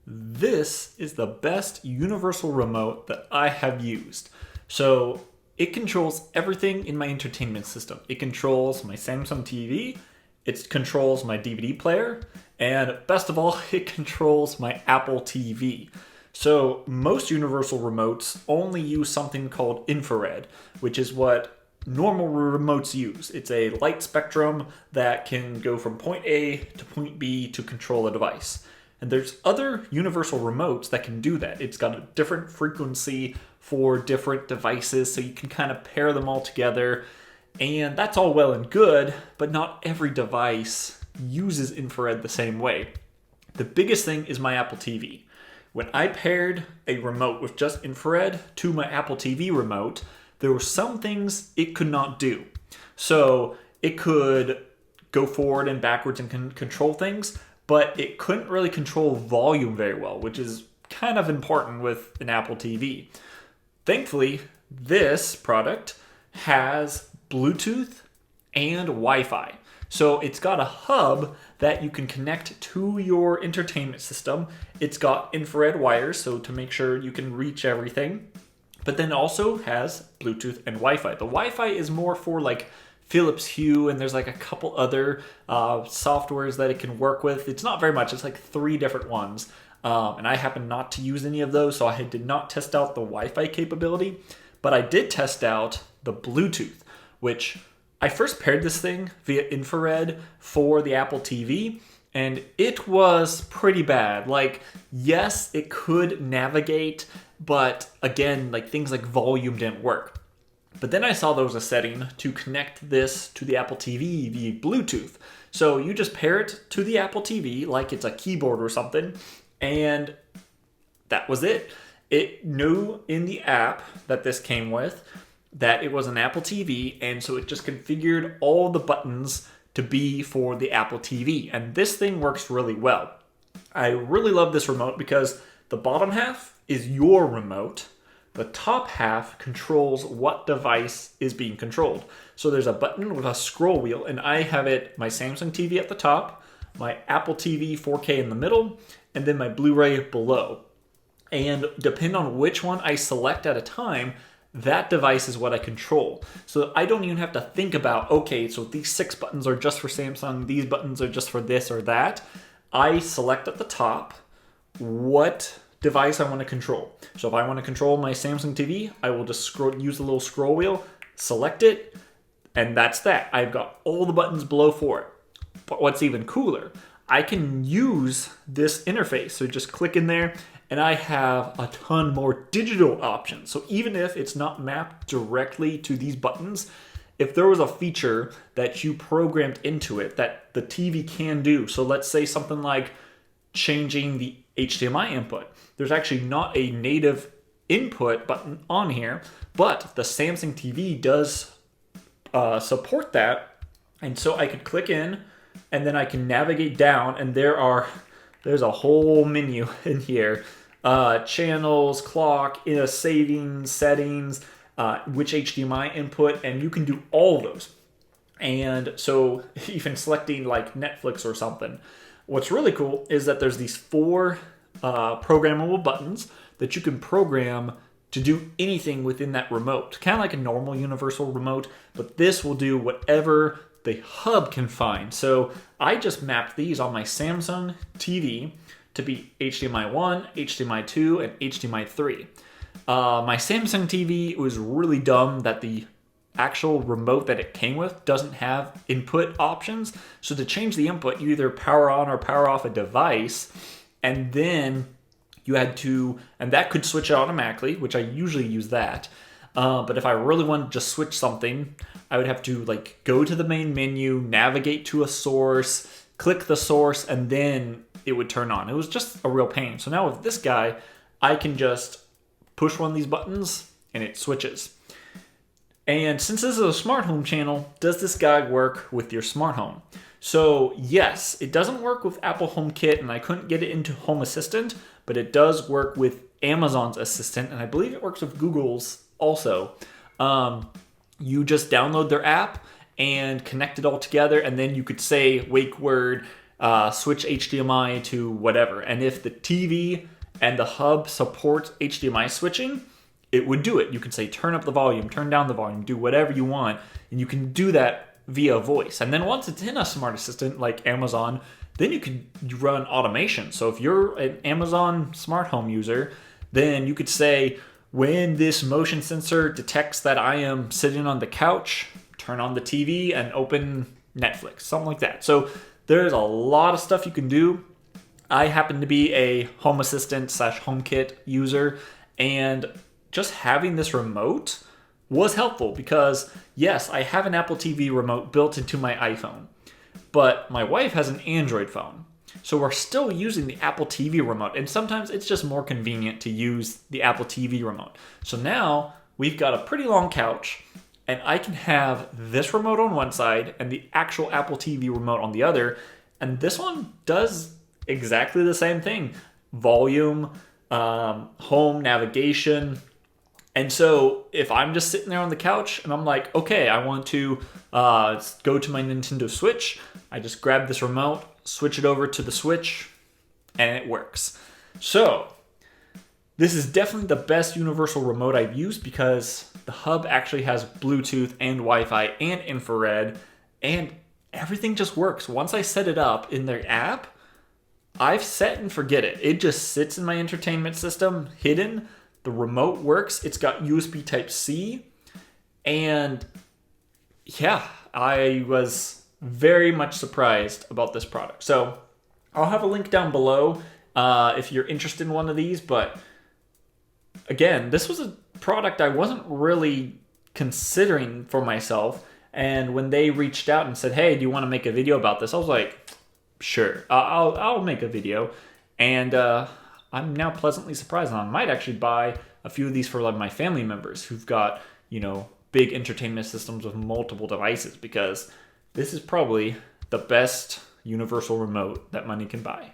This is the best universal remote that I have used. So it controls everything in my entertainment system. It controls my Samsung TV, it controls my DVD player, and best of all, it controls my Apple TV. So most universal remotes only use something called infrared, which is what normal remotes use. It's a light spectrum that can go from point A to point B to control a device. And there's other universal remotes that can do that. It's got a different frequency for different devices, so you can kind of pair them all together. And that's all well and good, but not every device uses infrared the same way. The biggest thing is my Apple TV. When I paired a remote with just infrared to my Apple TV remote, there were some things it could not do. So it could go forward and backwards and control things, but it couldn't really control volume very well, which is kind of important with an Apple TV. Thankfully, this product has Bluetooth and Wi-Fi. So it's got a hub that you can connect to your entertainment system. It's got infrared wires, so to make sure you can reach everything. But then also has Bluetooth and Wi-Fi. The Wi-Fi is more for like Philips Hue, and there's like a couple other softwares that it can work with. It's not very much. It's like 3 different ones. And I happen not to use any of those, so I did not test out the Wi-Fi capability. But I did test out the Bluetooth, which I first paired this thing via infrared for the Apple TV, and it was pretty bad. Like, yes, it could navigate, but again, like things like volume didn't work. But then I saw there was a setting to connect this to the Apple TV via Bluetooth. So you just pair it to the Apple TV like it's a keyboard or something, and that was it. It knew in the app that this came with that it was an Apple TV, and so it just configured all the buttons to be for the Apple TV. And this thing works really well. I really love this remote because the bottom half is your remote. The top half controls what device is being controlled. So there's a button with a scroll wheel, and I have my Samsung TV at the top, my Apple TV 4K in the middle, and then my Blu-ray below. And depending on which one I select at a time, that device is what I control. So I don't even have to think about, okay, so these 6 buttons are just for Samsung, these buttons are just for this or that. I select at the top what device I want to control. So if I want to control my Samsung TV, I will just use the little scroll wheel, select it, and that's that. I've got all the buttons below for it. But what's even cooler, I can use this interface. So just click in there, and I have a ton more digital options. So even if it's not mapped directly to these buttons, if there was a feature that you programmed into it that the TV can do, so let's say something like changing the HDMI input. There's actually not a native input button on here, but the Samsung TV does support that. And so I could click in, and then I can navigate down, and there's a whole menu in here. Channels, clock, savings, settings, which HDMI input, and you can do all of those. And so even selecting like Netflix or something. What's really cool is that there's these 4 programmable buttons that you can program to do anything within that remote. Kind of like a normal universal remote, but this will do whatever the hub can find. So I just mapped these on my Samsung TV to be HDMI 1, HDMI 2, and HDMI 3. My Samsung TV was really dumb that the actual remote that it came with doesn't have input options. So to change the input, you either power on or power off a device, and then you had to, and that could switch it automatically, which I usually use that. But if I really wanted to just switch something, I would have to like go to the main menu, navigate to a source, click the source, and then it would turn on. It was just a real pain. So now with this guy, I can just push one of these buttons and it switches. And since this is a smart home channel, does this guy work with your smart home? So yes, it doesn't work with Apple HomeKit, and I couldn't get it into Home Assistant, but it does work with Amazon's Assistant, and I believe it works with Google's also. You just download their app and connect it all together, and then you could say wake word, switch HDMI to whatever. And if the TV and the hub support HDMI switching, it would do it. You can say turn up the volume, turn down the volume, do whatever you want, and you can do that via voice. And then once it's in a smart assistant like Amazon, then you can run automation. So if you're an Amazon smart home user, then you could say, when this motion sensor detects that I am sitting on the couch, turn on the TV and open Netflix, something like that. So there's a lot of stuff you can do. I happen to be a Home Assistant / HomeKit user, and just having this remote was helpful because, yes, I have an Apple TV remote built into my iPhone, but my wife has an Android phone. So we're still using the Apple TV remote, and sometimes it's just more convenient to use the Apple TV remote. So now we've got a pretty long couch, and I can have this remote on one side and the actual Apple TV remote on the other, and this one does exactly the same thing. Volume, home, navigation. And so if I'm just sitting there on the couch and I'm like, okay, I want to go to my Nintendo Switch, I just grab this remote, switch it over to the Switch, and it works. So this is definitely the best universal remote I've used because the hub actually has Bluetooth and Wi-Fi and infrared, and everything just works. Once I set it up in their app, I've set and forget it. It just sits in my entertainment system, hidden. The remote works. It's got USB Type-C. And yeah, I was very much surprised about this product. So I'll have a link down below if you're interested in one of these. But again, this was a product I wasn't really considering for myself. And when they reached out and said, hey, do you want to make a video about this? I was like, sure, I'll make a video. And I'm now pleasantly surprised, and I might actually buy a few of these for like my family members who've got, big entertainment systems with multiple devices, because this is probably the best universal remote that money can buy.